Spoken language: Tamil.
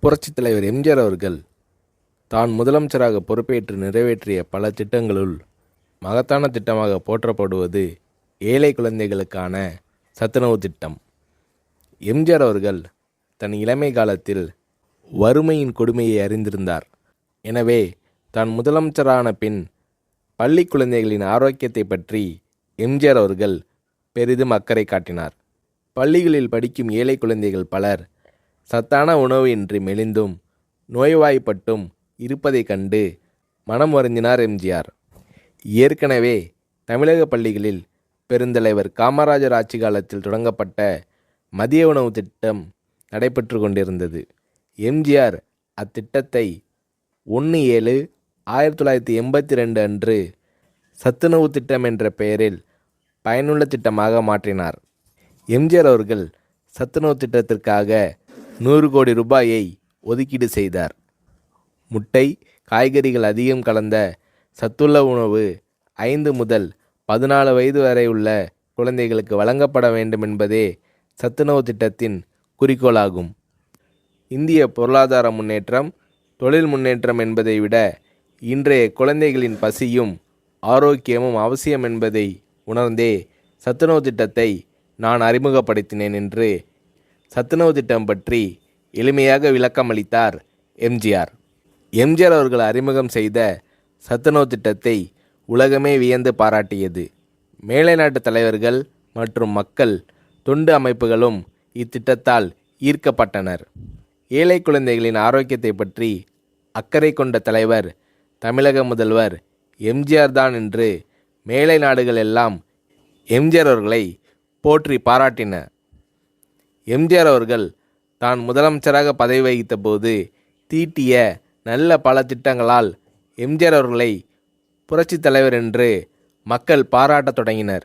புரட்சித் தலைவர் எம்ஜிஆர் அவர்கள் தான் முதலமைச்சராக பொறுப்பேற்று நிறைவேற்றிய பல திட்டங்களுள் மகத்தான திட்டமாக போற்றப்படுவது ஏழை குழந்தைகளுக்கான சத்துணவு திட்டம். எம்ஜிஆர் அவர்கள் தன் இளமை காலத்தில் வறுமையின் கொடுமையை அறிந்திருந்தார். எனவே தான் முதலமைச்சரான பின் பள்ளி குழந்தைகளின் ஆரோக்கியத்தை பற்றி எம்ஜிஆர் அவர்கள் பெரிதும் அக்கறை காட்டினார். பள்ளிகளில் படிக்கும் ஏழை குழந்தைகள் பலர் சத்தான உணவு இன்றி மெலிந்தும் நோய்வாய்ப்பட்டும் இருப்பதைக் கண்டு மனம் வருந்தினார் எம்ஜிஆர். ஏற்கனவே தமிழக பள்ளிகளில் பெருந்தலைவர் காமராஜர் ஆட்சி காலத்தில் தொடங்கப்பட்ட மதிய உணவு திட்டம் நடைபெற்று கொண்டிருந்தது. எம்ஜிஆர் அத்திட்டத்தை 1/7/1982 அன்று சத்துணவு திட்டம் என்ற பெயரில் பயனுள்ள திட்டமாக மாற்றினார். எம்ஜிஆர் அவர்கள் சத்துணவு திட்டத்திற்காக 100 கோடி ரூபாயை ஒதுக்கீடு செய்தார். முட்டை, காய்கறிகள் அதிகம் கலந்த சத்துள்ள உணவு 5 முதல் 14 வயது வரை உள்ள குழந்தைகளுக்கு வழங்கப்பட வேண்டும் என்பதே சத்துணவு திட்டத்தின் குறிக்கோளாகும். இந்திய பொருளாதார முன்னேற்றம், தொழில் முன்னேற்றம் என்பதை விட இன்றைய குழந்தைகளின் பசியும் ஆரோக்கியமும் அவசியம் என்பதை உணர்ந்தே சத்துணவு திட்டத்தை நான் அறிமுகப்படுத்தினேன் என்று சத்துணவு திட்டம் பற்றி எளிமையாக விளக்கமளித்தார் எம்ஜிஆர். எம்ஜிஆர் அவர்கள் அறிமுகம் செய்த சத்துணவு திட்டத்தை உலகமே வியந்து பாராட்டியது. மேலை நாட்டு தலைவர்கள் மற்றும் மக்கள் தொண்டு அமைப்புகளும் இத்திட்டத்தால் ஈர்க்கப்பட்டனர். ஏழை குழந்தைகளின் ஆரோக்கியத்தை பற்றி அக்கறை கொண்ட தலைவர் தமிழக முதல்வர் எம்ஜிஆர் தான் என்று மேலை நாடுகள் எல்லாம் எம்ஜிஆர் அவர்களை போற்றி பாராட்டின. எம்ஜிஆர் அவர்கள் தான் முதலமைச்சராக பதவி வகித்த போது தீட்டிய நல்ல பல திட்டங்களால் எம்ஜிஆர் அவர்களை புரட்சித் தலைவர் என்று மக்கள் பாராட்டத் தொடங்கினர்.